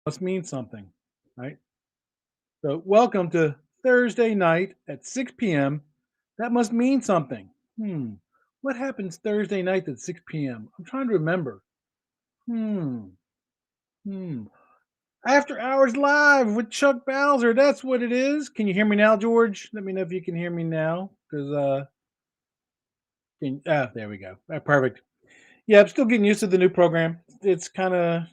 Must mean something, right? So, welcome to Thursday night at 6 p.m. That must mean something. Hmm. What happens Thursday night at 6 p.m.? I'm trying to remember. Hmm. Hmm. After Hours Live with Chuck Bowser. That's what it is. Can you hear me now, George? Let me know if you can hear me now. There we go. Perfect. Yeah, I'm still getting used to the new program. It's kind of,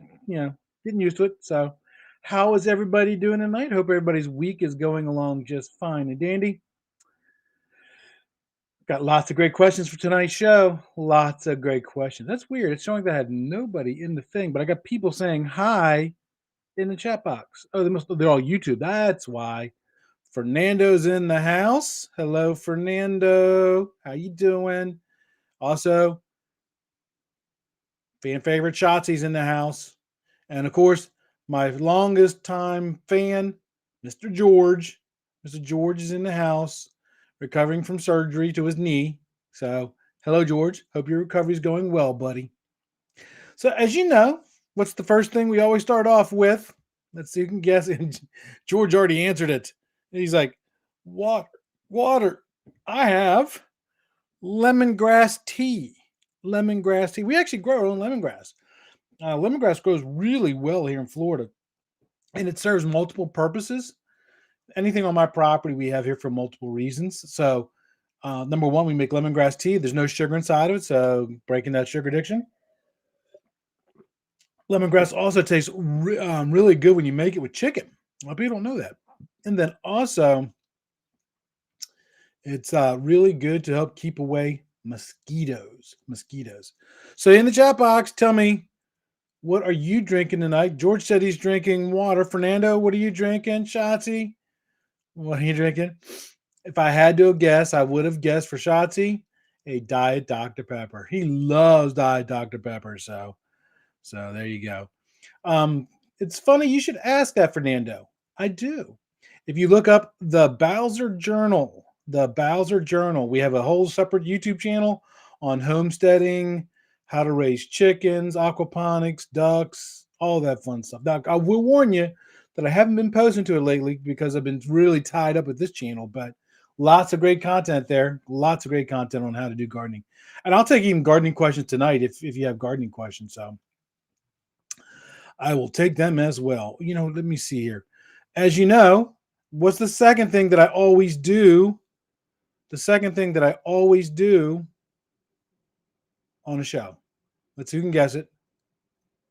getting used to it. So, how is everybody doing tonight? Hope everybody's week is going along just fine and dandy. Got lots of great questions for tonight's show. Lots of great questions. That's weird. It's showing that I had nobody in the thing, but I got people saying hi in the chat box. Oh, they're all YouTube. That's why. Fernando's in the house. Hello, Fernando. How you doing? Also, fan favorite Shotzi's in the house. And of course, my longest time fan, Mr. George. Mr. George is in the house, recovering from surgery to his knee. So, hello, George. Hope your recovery is going well, buddy. So, as you know, what's the first thing we always start off with? Let's see, you can guess. And George already answered it. He's like, water, water. I have lemongrass tea. Lemongrass tea. We actually grow our own lemongrass. Lemongrass grows really well here in Florida, and it serves multiple purposes. Anything on my property we have here for multiple reasons. So, number one, we make lemongrass tea. There's no sugar inside of it, so breaking that sugar addiction. Lemongrass also tastes really good when you make it with chicken. A lot of people don't know that. And then also, it's really good to help keep away mosquitoes. Mosquitoes. So, in the chat box, tell me, what are you drinking tonight? George said he's drinking water. Fernando, what are you drinking? Shotzi, what are you drinking? If I had to guess, I would have guessed for Shotzi a Diet Dr. Pepper. He loves Diet Dr. Pepper. So there you go. It's funny you should ask that, Fernando. I do. If you look up the Bowser Journal, we have a whole separate YouTube channel on homesteading, how to raise chickens, aquaponics, ducks, all that fun stuff. Now, I will warn you that I haven't been posting to it lately because I've been really tied up with this channel, but lots of great content there. Lots of great content on how to do gardening. And I'll take even gardening questions tonight if you have gardening questions. So I will take them as well. Let me see here. As you know, what's the second thing that I always do? The second thing that I always do on a show. Let's see who can guess it.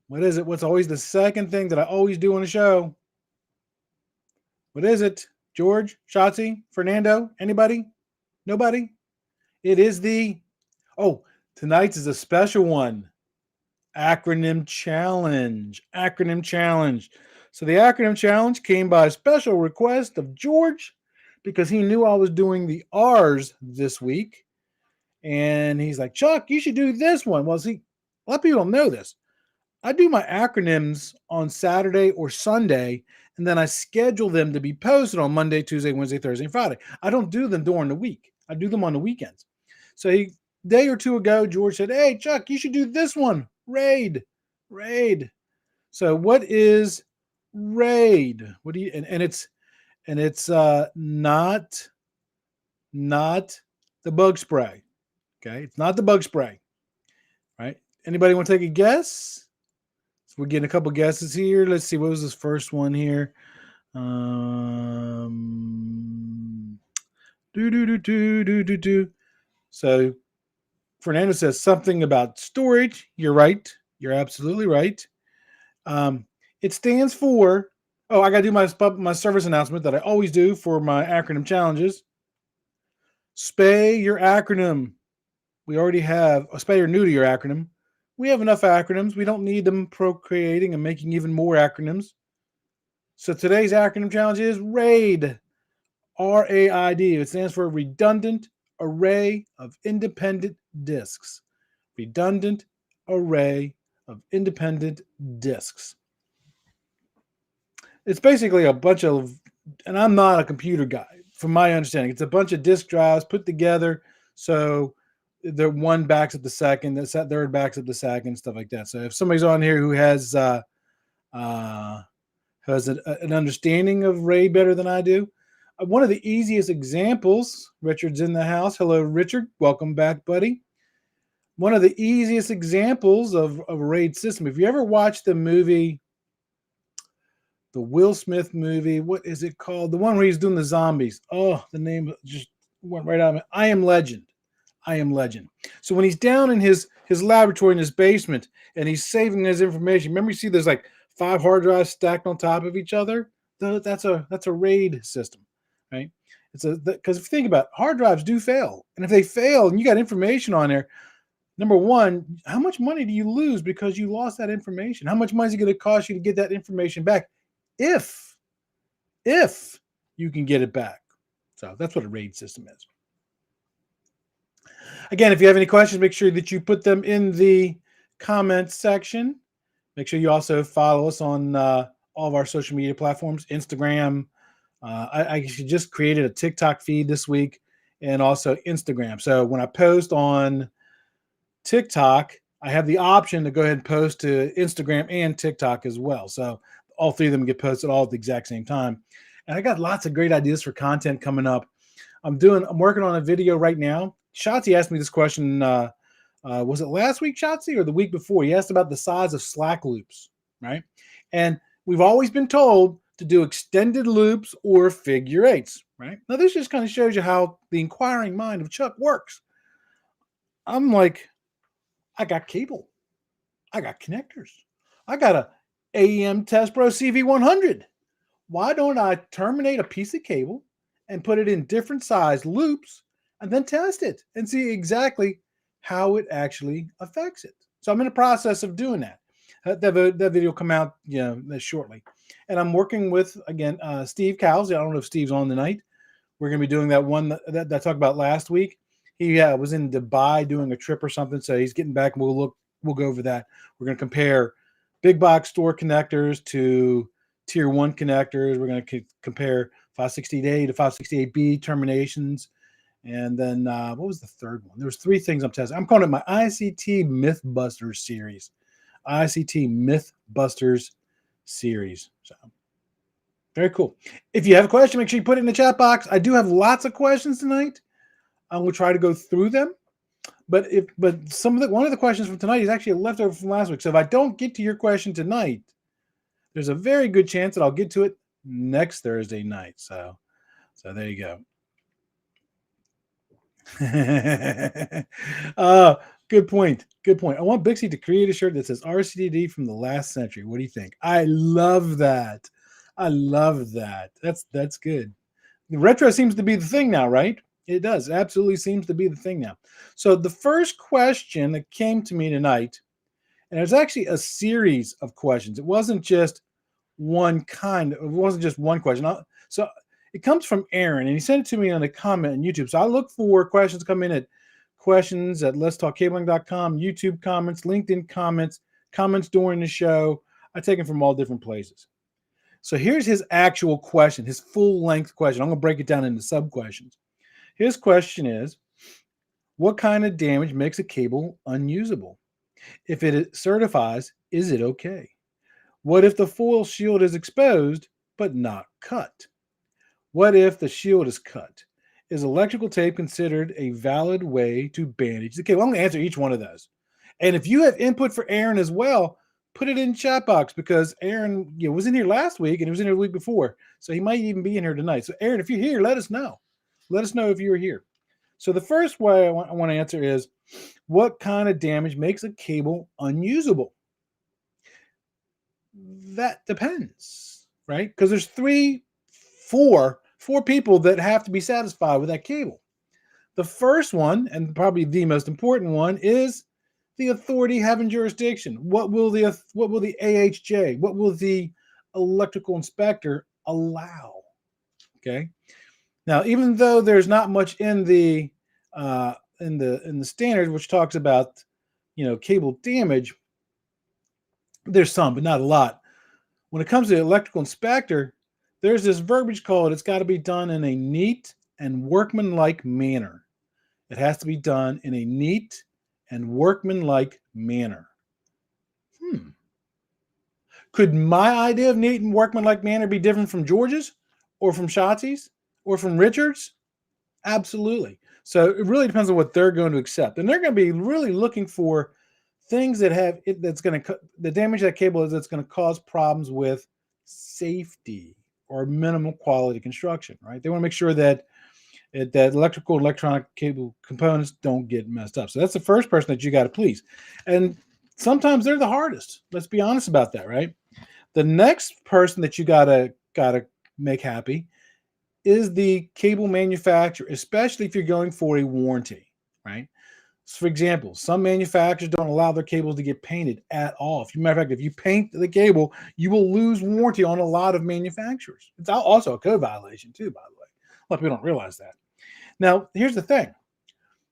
What is it? What's always the second thing that I always do on a show? What is it? George, Shotzi, Fernando, anybody? Nobody? It is tonight's is a special one. Acronym challenge. Acronym challenge. So the acronym challenge came by special request of George because he knew I was doing the R's this week. And he's like, Chuck, you should do this one. Well, see, a lot of people don't know this. I do my acronyms on Saturday or Sunday, and then I schedule them to be posted on Monday, Tuesday, Wednesday, Thursday, and Friday. I don't do them during the week. I do them on the weekends. So day or two ago, George said, hey, Chuck, you should do this one. Raid. Raid. So what is raid? What do you and it's not the bug spray. Okay, it's not the bug spray. Right? Anybody want to take a guess? So we're getting a couple guesses here. Let's see. What was this first one here? Do do do do do do do. So Fernando says something about storage. You're right. You're absolutely right. It stands for. Oh, I got to do my service announcement that I always do for my acronym challenges. Spay your acronym. We already have a spay or neuter your acronym. We have enough acronyms. We don't need them procreating and making even more acronyms. So today's acronym challenge is RAID. RAID. It stands for Redundant Array of Independent Disks. Redundant Array of Independent Disks. It's basically a bunch of, and I'm not a computer guy, from my understanding, it's a bunch of disk drives put together. So the one backs up the second, the third backs up the second, stuff like that. So if somebody's on here who has who has an understanding of RAID better than I do. One of the easiest examples, Richard's in the house. Hello, Richard. Welcome back, buddy. One of the easiest examples of a RAID system. If you ever watched the movie, the Will Smith movie, what is it called? The one where he's doing the zombies. Oh, the name just went right out of it. I Am Legend. I Am Legend. So when he's down in his laboratory in his basement and he's saving his information, remember you see there's like 5 hard drives stacked on top of each other? That's a RAID system, right? It's because if you think about it, hard drives do fail. And if they fail and you got information on there, number one, how much money do you lose because you lost that information? How much money is it going to cost you to get that information back? If you can get it back. So that's what a RAID system is. Again, if you have any questions, make sure that you put them in the comments section. Make sure you also follow us on all of our social media platforms, Instagram. I just created a TikTok feed this week and also Instagram. So when I post on TikTok, I have the option to go ahead and post to Instagram and TikTok as well. So all 3 of them get posted all at the exact same time. And I got lots of great ideas for content coming up. I'm working on a video right now. Shotzi asked me this question. Was it last week, Shotzi, or the week before? He asked about the size of slack loops, right? And we've always been told to do extended loops or figure eights, right? Now, this just kind of shows you how the inquiring mind of Chuck works. I'm like, I got cable. I got connectors. I got a AEM Test Pro CV100. Why don't I terminate a piece of cable and put it in different size loops and then test it and see exactly how it actually affects it? So I'm in the process of doing that. That video will come out shortly. And I'm working with, again, Steve Cowles. I don't know if Steve's on tonight. We're going to be doing that one that I talked about last week. He was in Dubai doing a trip or something, so he's getting back, and we'll go over that. We're going to compare big box store connectors to tier 1 connectors. We're going to compare 568A to 568B terminations. And then what was the third one? There was 3 things I'm testing. I'm calling it my ICT Mythbusters series. ICT Mythbusters series. So very cool. If you have a question, make sure you put it in the chat box. I do have lots of questions tonight. I will try to go through them. But one of the questions from tonight is actually a leftover from last week. So if I don't get to your question tonight, there's a very good chance that I'll get to it next Thursday night. So there you go. Good point. Good point. I want Bixie to create a shirt that says RCDD from the last century. What do you think? I love that. I love that. That's good. The retro seems to be the thing now, right? It does. It absolutely seems to be the thing now. So the first question that came to me tonight, and there's actually a series of questions. It wasn't just one question. So it comes from Aaron, and he sent it to me on a comment on YouTube. So I look for questions come in at questions at letstalkcabling.com, YouTube comments, LinkedIn comments, comments during the show. I take them from all different places. So here's his actual question, his full-length question. I'm going to break it down into sub-questions. His question is, what kind of damage makes a cable unusable? If it certifies, is it okay? What if the foil shield is exposed but not cut? What if the shield is cut? Is electrical tape considered a valid way to bandage the cable? I'm going to answer each one of those. And if you have input for Aaron as well, put it in the chat box, because Aaron was in here last week and he was in here the week before. So he might even be in here tonight. So Aaron, if you're here, let us know. Let us know if you're here. So the first way I want to answer is, what kind of damage makes a cable unusable? That depends, right? Because there's four people that have to be satisfied with that cable. The first one, and probably the most important one, is the authority having jurisdiction. What will the AHJ, what will the electrical inspector allow? Okay. Now, even though there's not much in the standard which talks about cable damage, there's some, but not a lot. When it comes to the electrical inspector, there's this verbiage called, it's got to be done in a neat and workmanlike manner. It has to be done in a neat and workmanlike manner. Could my idea of neat and workmanlike manner be different from George's or from Shotzi's or from Richard's? Absolutely. So it really depends on what they're going to accept. And they're going to be really looking for things that have it that's going to the damage that cable is that's going to cause problems with safety or minimal quality construction, right? They want to make sure that that electrical and electronic cable components don't get messed up. So that's the first person that you got to please. And sometimes they're the hardest. Let's be honest about that, right? The next person that you gotta make happy is the cable manufacturer, especially if you're going for a warranty, right? So for example, some manufacturers don't allow their cables to get painted at all. If you matter of fact, if you paint the cable, you will lose warranty on a lot of manufacturers. It's also a code violation too, by the way. A lot of people don't realize that. Now, here's the thing.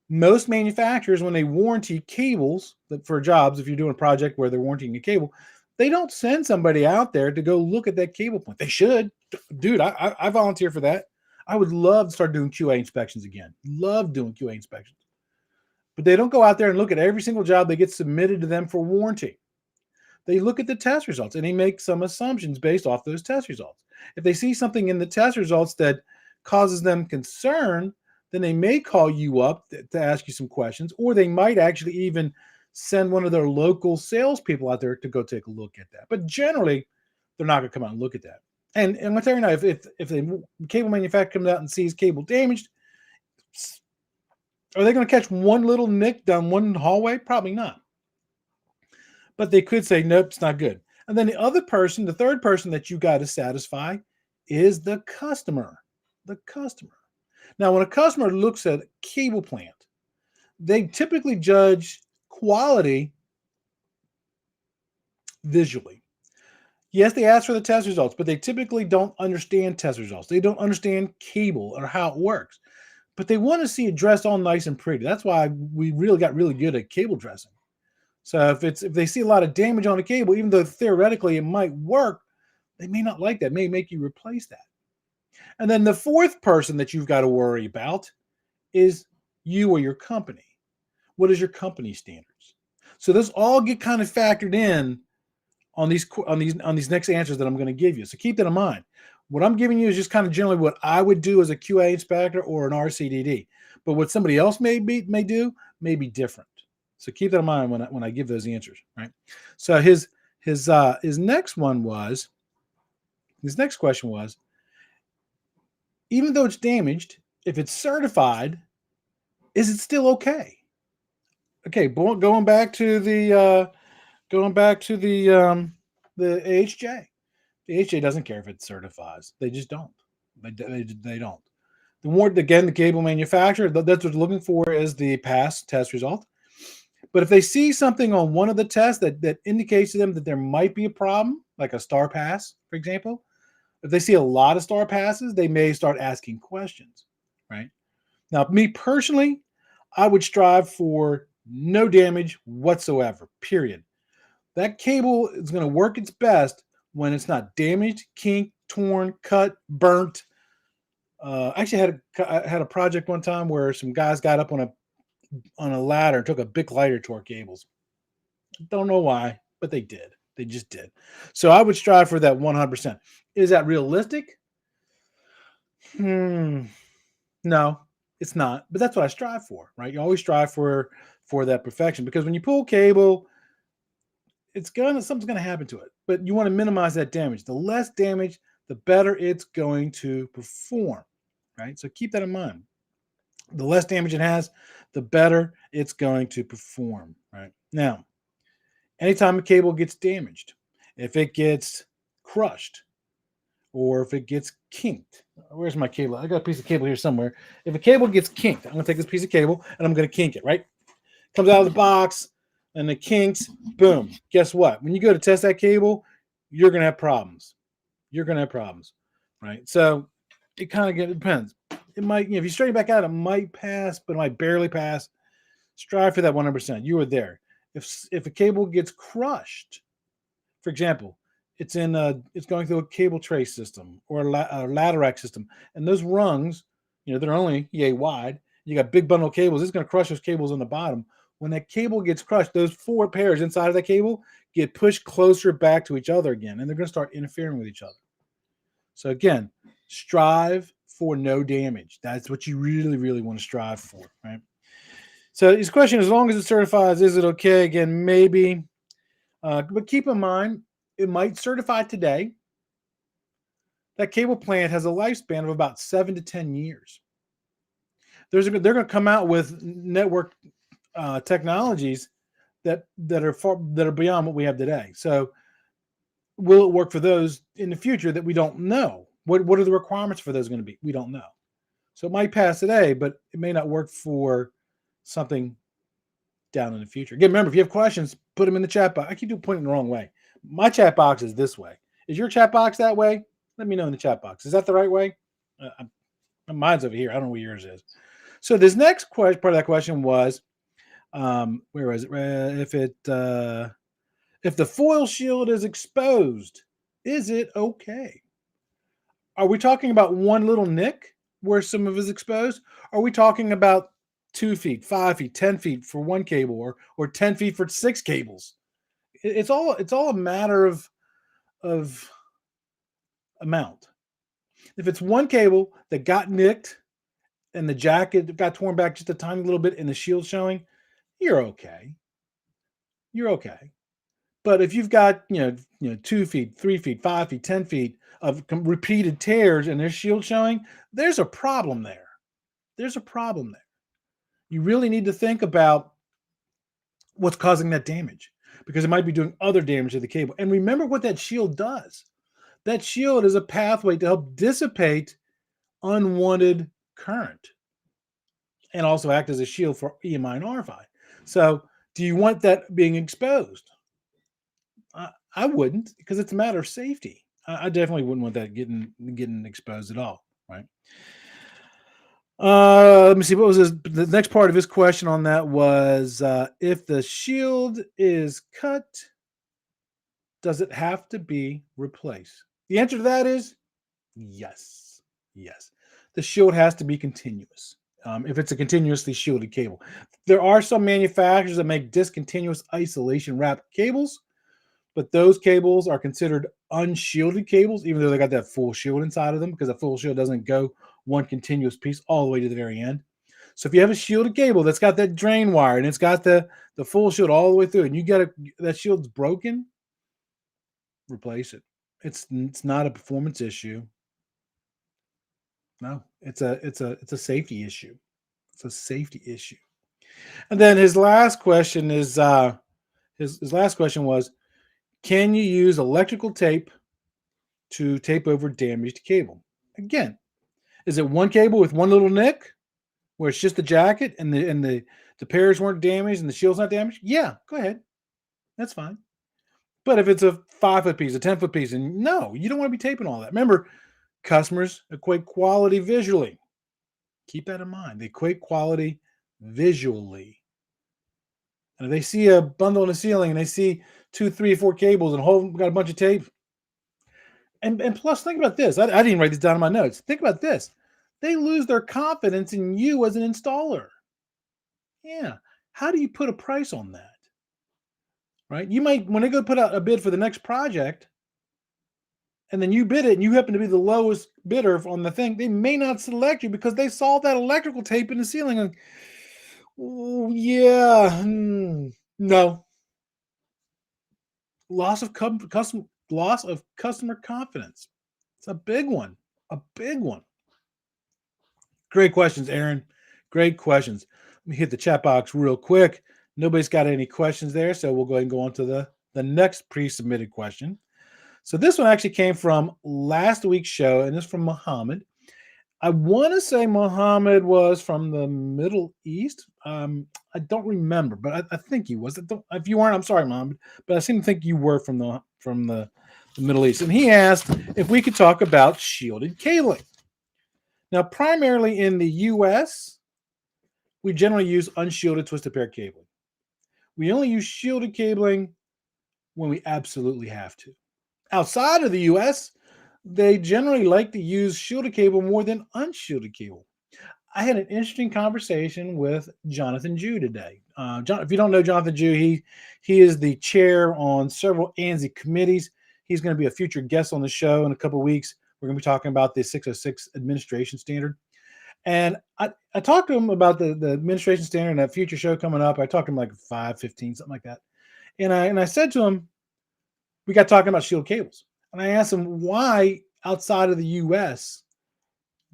Most manufacturers, when they warranty cables for jobs, if you're doing a project where they're warranting a cable, they don't send somebody out there to go look at that cable point. They should. Dude, I volunteer for that. I would love to start doing QA inspections again. Love doing QA inspections. But they don't go out there and look at every single job that gets submitted to them for warranty. They look at the test results and they make some assumptions based off those test results. If they see something in the test results that causes them concern, then they may call you up to ask you some questions, or they might actually even send one of their local salespeople out there to go take a look at that. But generally, they're not going to come out and look at that. And I'm telling you now, if the cable manufacturer comes out and sees cable damaged, are they going to catch one little nick down one hallway? Probably not. But they could say, nope, it's not good. And then the third person that you got to satisfy is the customer. The customer. Now, when a customer looks at a cable plant, they typically judge quality visually. Yes, they ask for the test results, but they typically don't understand test results. They don't understand cable or how it works. But they want to see it dressed all nice and pretty. That's why we really got really good at cable dressing. So if they see a lot of damage on a cable, even though theoretically it might work, they may not like that. It may make you replace that. And then the fourth person that you've got to worry about is you or your company. What is your company standards? So those all get kind of factored in on these next answers that I'm going to give you. So keep that in mind. What I'm giving you is just kind of generally what I would do as a QA inspector or an RCDD. But what somebody else may do may be different. So keep that in mind when I give those answers, right? So his next question was, even though it's damaged, if it's certified, is it still okay? Okay, going back to the AHJ. The AHJ doesn't care if it certifies. They just don't. They don't. The cable manufacturer, that's what they're looking for is the pass test result. But if they see something on one of the tests that indicates to them that there might be a problem, like a star pass, for example, if they see a lot of star passes, they may start asking questions, right? Now, me personally, I would strive for no damage whatsoever, period. That cable is going to work its best when it's not damaged, kinked, torn, cut, burnt. Actually, I had a project one time where some guys got up on a ladder and took a big lighter to our cables. Don't know why, but they did. They just did. So I would strive for that 100%. Is that realistic? No, it's not. But that's what I strive for, right? You always strive for that perfection, because when you pull cable, something's gonna happen to it. But you want to minimize that damage. The less damage, the better it's going to perform, right? So keep that in mind. The less damage it has, the better it's going to perform, right? Now, anytime a cable gets damaged, if it gets crushed, or if it gets kinked, where's my cable? I got a piece of cable here somewhere. If a cable gets kinked, I'm going to take this piece of cable and I'm going to kink it, right? Comes out of the box and it kinks, boom. Guess what? When you go to test that cable, you're going to have problems. Right? So it kind of depends. It might, if you straighten back out, it might pass, but it might barely pass. Strive for that 100%. You were there. If a cable gets crushed, for example, it's going through a cable tray system or a ladder rack system, and those rungs, they're only yay wide. You got big bundle of cables. It's going to crush those cables on the bottom. when that cable gets crushed, those 4 pairs inside of that cable get pushed closer back to each other again, and they're going to start interfering with each other. So again, strive for no damage. That's what you really, really want to strive for, right? So his question, as long as it certifies, is it okay? Again, maybe. But keep in mind, it might certify today. That cable plant has a lifespan of about 7 to 10 years. They're going to come out with network technologies that are beyond what we have today. So will it work for those in the future that we don't know? What are the requirements for those going to be? We don't know. So it might pass today, but it may not work for something down in the future. Again, remember, if you have questions, put them in the chat box. I keep pointing the wrong way. My chat box is this way. Is your chat box that way? Let me know in the chat box. Is that the right way? Mine's over here. I don't know where yours is. So this next part of that question was, where was it? If the foil shield is exposed, is it okay? Are we talking about one little nick where some of it is exposed? Are we talking about 2 feet, 5 feet, 10 feet for one cable, or 10 feet for 6 cables? It's all a matter of amount. If it's one cable that got nicked and the jacket got torn back just a tiny little bit and the shield showing, you're okay. You're okay. But if you've got 2 feet, 3 feet, 5 feet, 10 feet of repeated tears and their shield showing, there's a problem there. There's a problem there. You really need to think about what's causing that damage, because it might be doing other damage to the cable. And remember what that shield does. That shield is a pathway to help dissipate unwanted current and also act as a shield for EMI and RFI. So do you want that being exposed? I wouldn't, because it's a matter of safety. I definitely wouldn't want that getting exposed at all, right? Let me see. What was the next part of his question on that was, if the shield is cut, does it have to be replaced? The answer to that is yes. Yes. The shield has to be continuous. If it's a continuously shielded cable. There are some manufacturers that make discontinuous isolation wrap cables, but those cables are considered unshielded cables, even though they got that full shield inside of them, because the full shield doesn't go one continuous piece all the way to the very end. So if you have a shielded cable that's got that drain wire and it's got the full shield all the way through, and you got that shield's broken, replace it. It's not a performance issue. No, it's a safety issue. It's a safety issue. And then his last question is his last question was, can you use electrical tape to tape over damaged cable? Again, is it one cable with one little nick where it's just the jacket and the pairs weren't damaged and the shield's not damaged? Yeah, go ahead. That's fine. But if it's a 5-foot piece, a 10-foot piece, and no, you don't want to be taping all that. Remember, customers equate quality visually. Keep that in mind. They equate quality visually. And if they see a bundle in the ceiling and they see 2, 3, 4 cables and got a bunch of tape, and plus think about this. I didn't write this down in my notes. Think about this. They lose their confidence in you as an installer. Yeah. How do you put a price on that? Right? You might, when they go put out a bid for the next project, and then you bid it and you happen to be the lowest bidder on the thing, they may not select you because they saw that electrical tape in the ceiling and, oh, yeah, no. Loss of customer confidence. It's a big one. A big one. Great questions, Aaron. Great questions. Let me hit the chat box real quick. Nobody's got any questions there, so we'll go ahead and go on to the next pre-submitted question. So this one actually came from last week's show, and it's from Muhammad. I want to say Muhammad was from the Middle East. I don't remember, but I think he was. If you weren't, I'm sorry, Muhammad, but I seem to think you were from the Middle East. And he asked if we could talk about shielded cabling. Now, primarily in the U.S., we generally use unshielded twisted pair cabling. We only use shielded cabling when we absolutely have to. Outside of the U.S., they generally like to use shielded cable more than unshielded cable. I had an interesting conversation with Jonathan Jew today. If you don't know Jonathan Jew, he is the chair on several ANSI committees. He's going to be a future guest on the show in a couple of weeks. We're going to be talking about the 606 administration standard. And I talked to him about the administration standard and that future show coming up. I talked to him like 5:15, something like that. And I said to him, we got talking about shielded cables. And I asked him why outside of the US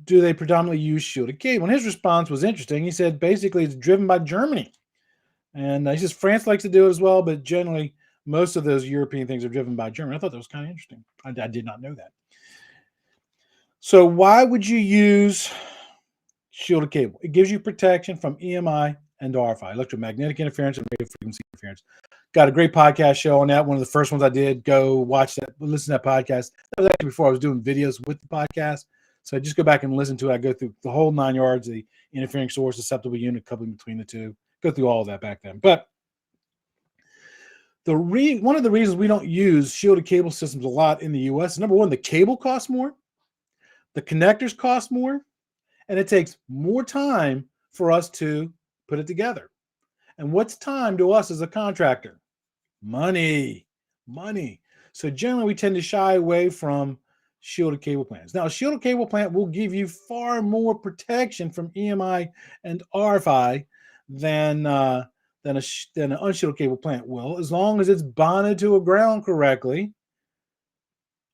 do they predominantly use shielded cable? And his response was interesting. He said basically it's driven by Germany. And he says France likes to do it as well, but generally most of those European things are driven by Germany. I thought that was kind of interesting. I did not know that. So why would you use shielded cable? It gives you protection from EMI and RFI, electromagnetic interference and radio frequency interference. Got a great podcast show on that. One of the first ones I did. Go watch that, listen to that podcast. That was actually before I was doing videos with the podcast. So just go back and listen to it. I go through the whole 9 yards, the interfering source, susceptible unit, coupling between the two. Go through all of that back then. But one of the reasons we don't use shielded cable systems a lot in the U.S. is, number one, the cable costs more, the connectors cost more, and it takes more time for us to put it together. And what's time to us as a contractor? Money. So generally, we tend to shy away from shielded cable plants. Now, a shielded cable plant will give you far more protection from EMI and RFI than an unshielded cable plant will, as long as it's bonded to a ground correctly,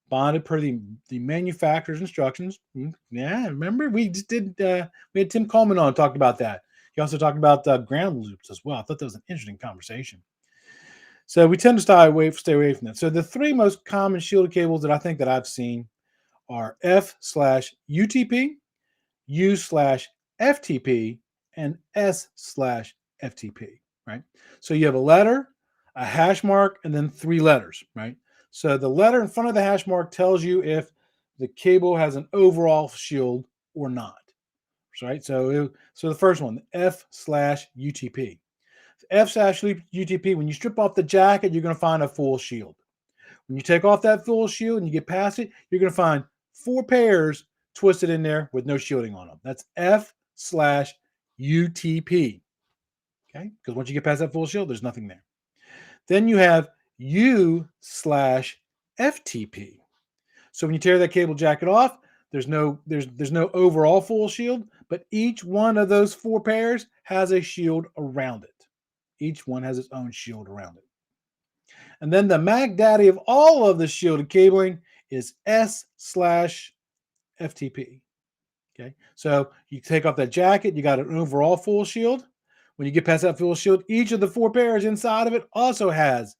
bonded per the manufacturer's instructions. Yeah, remember we just did. We had Tim Coleman on, talked about that. He also talked about ground loops as well. I thought that was an interesting conversation. So we tend to stay away from that. So the three most common shielded cables that I think that I've seen are F/UTP, U/FTP, and S/FTP, right? So you have a letter, a hash mark, and then 3 letters, right? So the letter in front of the hash mark tells you if the cable has an overall shield or not, right? So the first one, F/UTP. F/UTP, when you strip off the jacket, you're going to find a full shield. When you take off that full shield and you get past it, you're going to find 4 pairs twisted in there with no shielding on them. That's F/UTP. Okay? Because once you get past that full shield, there's nothing there. Then you have U/FTP. So when you tear that cable jacket off, there's no overall full shield, but each one of those 4 pairs has a shield around it. Each one has its own shield around it. And then the Mac Daddy of all of the shielded cabling is S/FTP. Okay, so you take off that jacket, you got an overall full shield. When you get past that full shield, each of the 4 pairs inside of it also has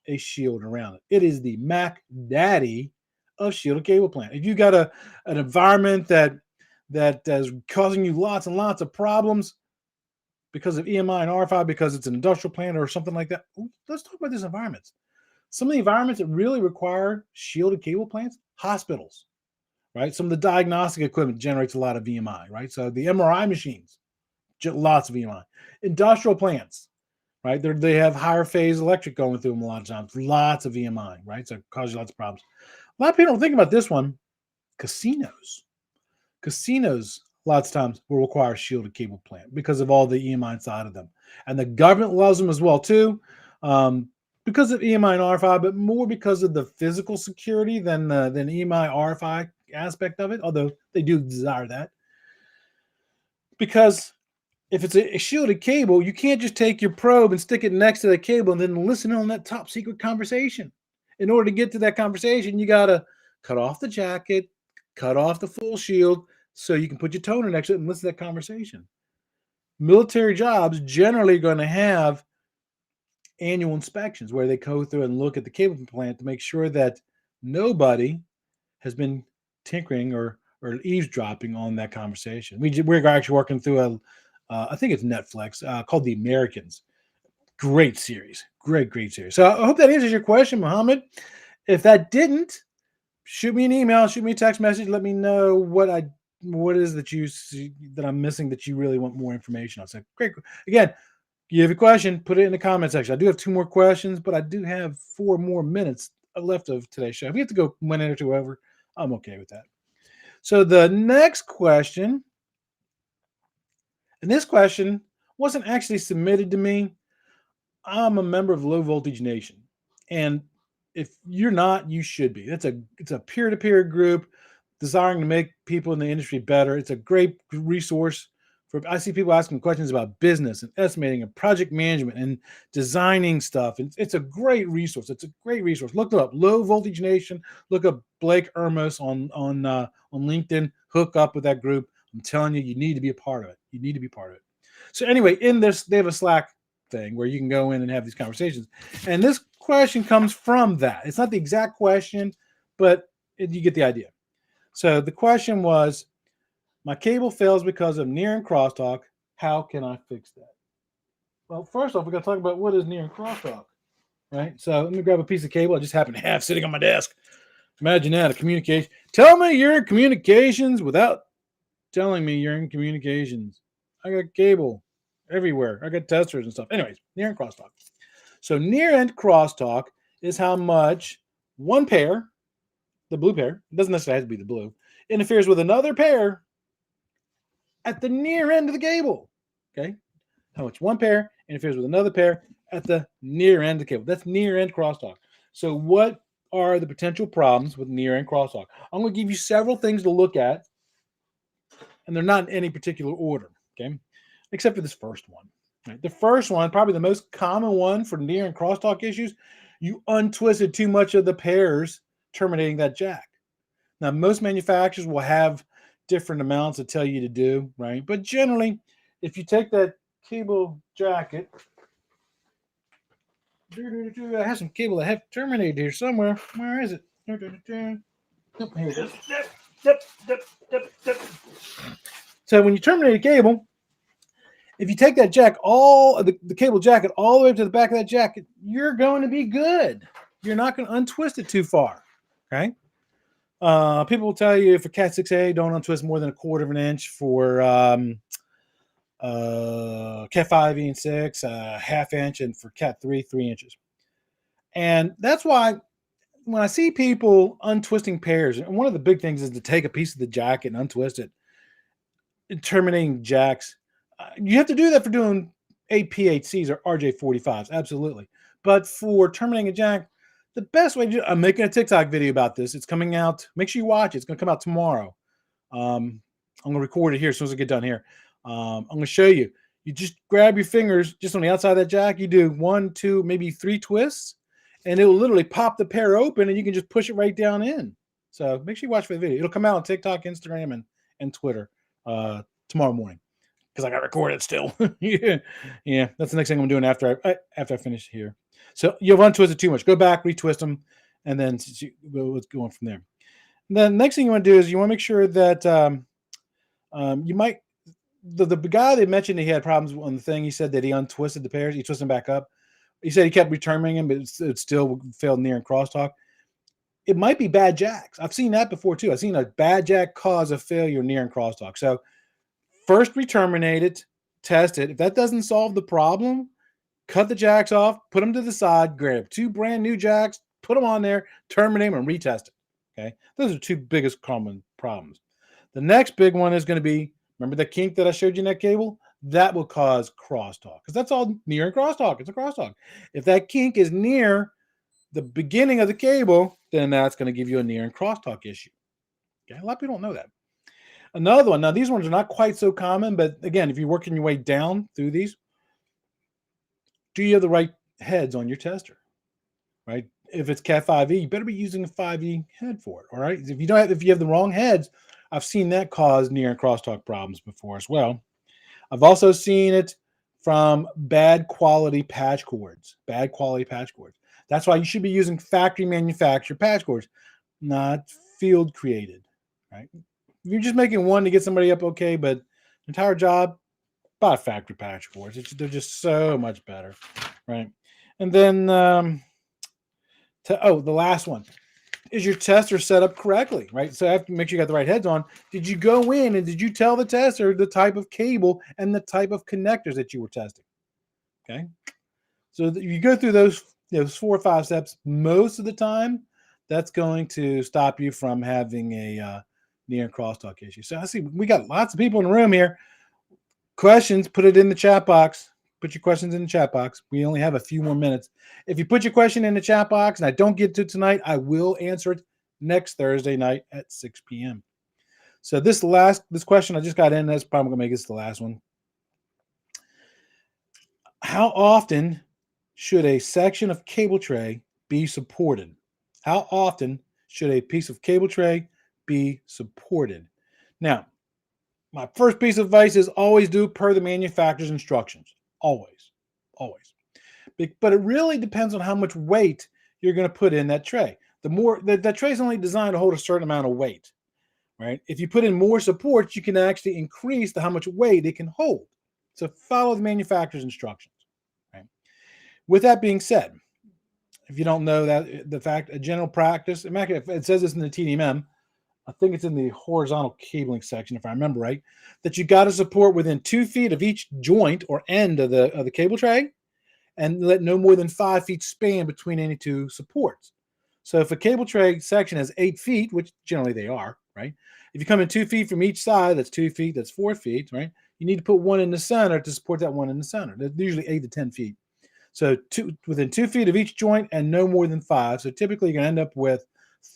a shield around it. It is the Mac Daddy of shielded cable plant. If you got an environment that is causing you lots and lots of problems because of EMI and RFI, because it's an industrial plant or something like that, let's talk about these environments. Some of the environments that really require shielded cable plants, hospitals, right? Some of the diagnostic equipment generates a lot of EMI, right? So the MRI machines, lots of EMI. Industrial plants, right? They have higher phase electric going through them a lot of times, lots of EMI, right? So it causes you lots of problems. A lot of people don't think about this one. Casinos, lots of times will require a shielded cable plant because of all the EMI inside of them. And the government loves them as well too, because of EMI and RFI, but more because of the physical security than EMI RFI aspect of it, although they do desire that. Because if it's a shielded cable, you can't just take your probe and stick it next to the cable and then listen on that top secret conversation. In order to get to that conversation, you got to cut off the jacket, cut off the full shield, so you can put your toner next to it and listen to that conversation. Military jobs generally going to have annual inspections where they go through and look at the cable plant to make sure that nobody has been tinkering or eavesdropping on that conversation. We're actually working through I think it's Netflix, called The Americans. Great series. Great series. So I hope that answers your question, Mohammed. If that didn't, shoot me an email, shoot me a text message. Let me know what is that you see that I'm missing that you really want more information on. So great. Again, you have a question, put it in the comment section. I do have 2 more questions, but I do have 4 more minutes left of today's show. If we have to go 1 minute or 2 over, I'm okay with that. So the next question And this question wasn't actually submitted to me. I'm a member of Low Voltage Nation, and if you're not, you should be. It's a peer-to-peer group desiring to make people in the industry better. It's a great resource for. I see people asking questions about business and estimating and project management and designing stuff. And it's a great resource. It's a great resource. Look it up, Low Voltage Nation. Look up Blake Ermos on LinkedIn. Hook up with that group. I'm telling you, you need to be a part of it. You need to be part of it. So anyway, in this, they have a Slack thing where you can go in and have these conversations. And this question comes from that. It's not the exact question, but you get the idea. So the question was, my cable fails because of near and crosstalk. How can I fix that? Well, first off, we got to talk about what is near and crosstalk, right? So let me grab a piece of cable I just happen to have sitting on my desk. Imagine that, a communication. Tell me you're in communications without telling me you're in communications. I got cable everywhere. I got testers and stuff. Anyways, near and crosstalk. So near and crosstalk is how much one pair, the blue pair, it doesn't necessarily have to be the blue, interferes with another pair at the near end of the cable. Okay? How much one pair interferes with another pair at the near end of the cable. That's near end crosstalk. So what are the potential problems with near end crosstalk? I'm going to give you several things to look at, and they're not in any particular order. Okay? Except for this first one. Right? The first one, probably the most common one for near and crosstalk issues, you untwisted too much of the pairs terminating that jack. Now, most manufacturers will have different amounts to tell you to do, right? But generally, if you take that cable jacket, I have some cable that have terminated here somewhere. Where is it? Oh, here it is. So when you terminate a cable, if you take that jack, the cable jacket all the way up to the back of that jacket, you're going to be good. You're not going to untwist it too far. Okay. People will tell you for Cat 6A, don't untwist more than a quarter of an inch. For Cat 5E and 6, half inch, and for Cat 3, 3 inches. And that's why when I see people untwisting pairs, and one of the big things is to take a piece of the jacket and untwist it, terminating jacks. You have to do that for doing APHCs or RJ45s, absolutely. But for terminating a jack, the best way to do it, I'm making a TikTok video about this. It's coming out. Make sure you watch it. It's going to come out tomorrow. I'm going to record it here as soon as I get done here. I'm going to show you. You just grab your fingers just on the outside of that jack. You do 1, 2, maybe 3 twists, and it will literally pop the pair open, and you can just push it right down in. So make sure you watch for the video. It'll come out on TikTok, Instagram, and Twitter tomorrow morning, because I got to record it still. yeah, that's the next thing I'm doing after I finish here. So you've untwisted too much. Go back, retwist them, and then let's go on from there. And then the next thing you want to do is you want to make sure that you might the guy that mentioned he had problems on the thing. He said that he untwisted the pairs. He twisted them back up. He said he kept returning them, but it still failed near and crosstalk. It might be bad jacks. I've seen that before too. I've seen a bad jack cause a failure near and crosstalk. So first re-terminate it, test it. If that doesn't solve the problem, cut the jacks off, put them to the side, grab 2 brand new jacks, put them on there, terminate them, and retest it. Okay, those are 2 biggest common problems. The next big one is going to be, remember the kink that I showed you in that cable? That will cause crosstalk, because that's all near and crosstalk. It's a crosstalk. If that kink is near the beginning of the cable, then that's going to give you a near and crosstalk issue. Okay, a lot of people don't know that. Another one, now these ones are not quite so common, but again, if you're working your way down through these, do you have the right heads on your tester, right? If it's Cat 5e, you better be using a 5e head for it, all right? If you have the wrong heads, I've seen that cause near and crosstalk problems before as well. I've also seen it from bad quality patch cords, That's why you should be using factory manufactured patch cords, not field created, right? If you're just making one to get somebody up okay, but the entire job, buy factory patch cords. They're just so much better, right? And then, the last one. Is your tester set up correctly, right? So I have to make sure you got the right heads on. Did you go in and did you tell the tester the type of cable and the type of connectors that you were testing? Okay. So you go through those 4 or 5 steps. Most of the time, that's going to stop you from having a near and crosstalk issue. So I see we got lots of people in the room here. Questions, put it in the chat box. Put your questions in the chat box. We only have a few more minutes. If you put your question in the chat box and I don't get to it tonight, I will answer it next Thursday night at 6 p.m. So this question I just got in, that's probably going to make this the last one. How often should a section of cable tray be supported? How often should a piece of cable tray be supported? Now, my first piece of advice is always do per the manufacturer's instructions. Always. But it really depends on how much weight you're going to put in that tray. That tray is only designed to hold a certain amount of weight, right? If you put in more supports, you can actually increase how much weight it can hold. So follow the manufacturer's instructions, right? With that being said, if you don't know that, the fact, a general practice, it says this in the TDMM, I think it's in the horizontal cabling section, if I remember right, that you got to support within 2 feet of each joint or end of the cable tray, and let no more than 5 feet span between any two supports. So if a cable tray section has 8 feet, which generally they are, right? If you come in 2 feet from each side, that's 2 feet, that's 4 feet, right? You need to put one in the center to support that one in the center. They're usually 8 to 10 feet. So within 2 feet of each joint and no more than 5. So typically you're going to end up with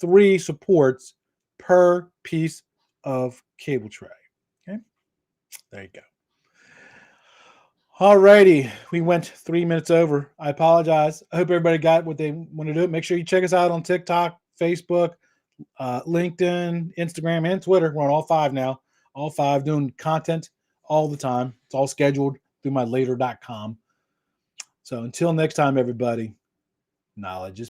3 supports per piece of cable tray. Okay, there you go. All righty, we went 3 minutes over. I apologize. I hope everybody got what they want to do. Make sure you check us out on TikTok, Facebook, LinkedIn, Instagram, and Twitter. We're on all 5 now. All 5 doing content all the time. It's all scheduled through my later.com. So until next time, everybody, knowledge is